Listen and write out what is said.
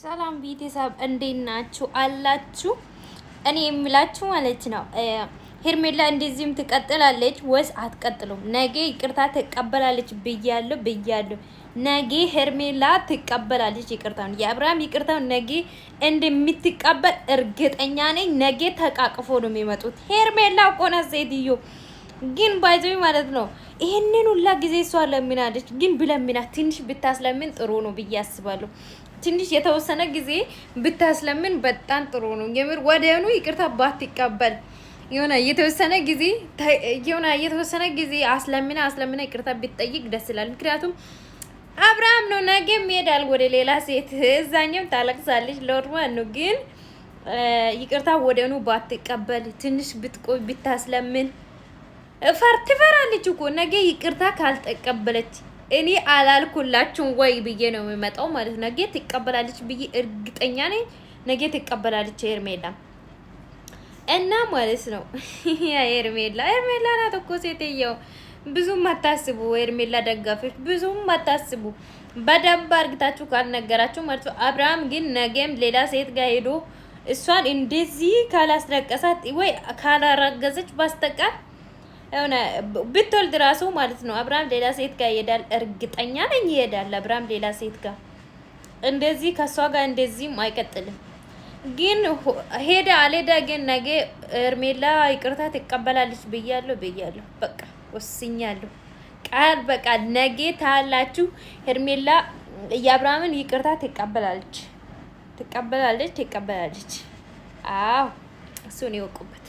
ሰላም ቤተሰብ እንዴት ናችሁ አላችሁ? እኔ የምላችሁ ማለት ነው ሄርሜላ እንደዚህም ትቀጥላለች ወይስ አትቀጥሉም? ነገ ይቅርታ ትቀበላለች ብያለሁ። ነገ ሄርሜላ ትቀበላለች ይቅርታው። የአብርሃም ይቅርታው ነገ እንደምትቀበል እርግጠኛ ነኝ። ነገ ተቃቅፎ ነው የሚመጡት። ሄርሜላ እኮ ናት ሴትዮ ግን ባይዘይ ማለት ነው። ይሄንን ሁላ ጊዜ እሷ ለምናለች። ግን ብለምናት ትንሽ ብታስለምን ጥሩ ነው ብዬ አስባለሁ። ትንሽ የተወሰነ ጊዜ ብታስለምን በጣም ጥሩ ነው። የምር ወዲያውኑ ይቅርታ ባትቀበል የሆነ የተወሰነ ጊዜ አስለምና ይቅርታ ብትጠይቅ ደስ ይላል። ምክንያቱም አብርሃም ነው ነገም ይሄዳል ወደ ሌላ ሴት፣ እዛኛም ታለቅሳለች ለወርማን ነው። ግን ይቅርታ ወዲያውኑ ባትቀበል ትንሽ ብትቆይ ብታስለምን ትፈራለች እኮ ነገ ይቅርታ ካልተቀበለች እኔ አላልኩላችሁም ወይ ብዬ ነው የሚመጣው ማለት ነው። ነገ ትቀበላለች ብዬ እርግጠኛ ነኝ። ነገ ትቀበላለች ሄርሜላ እና ማለት ነው። ሄርሜላ ናት እኮ ሴትየው። ብዙም አታስቡ ሄርሜላ ደጋፊዎች፣ ብዙም አታስቡ። በደንብ አርግታችሁ ካልነገራችሁ ማለት ነው። አብርሃም ግን ነገም ሌላ ሴት ጋር ሄዶ እሷን እንደዚህ ካላስለቀሳት ወይ ካላረገዘች በስተቀር የሆነ ብትወልድ ራሱ ማለት ነው አብርሃም ሌላ ሴት ጋር ይሄዳል። እርግጠኛ ነኝ ይሄዳል አብርሃም ሌላ ሴት ጋር። እንደዚህ ከሷ ጋር እንደዚህም አይቀጥልም። ግን ሄዳ አልሄዳ ግን ነገ ሄርሜላ ይቅርታ ትቀበላለች ብያለሁ። በቃ ወስኛለሁ። ቃል በቃል ነገ ታላችሁ ሄርሜላ የአብርሃምን ይቅርታ ትቀበላለች። አዎ እሱን ይወቁበት።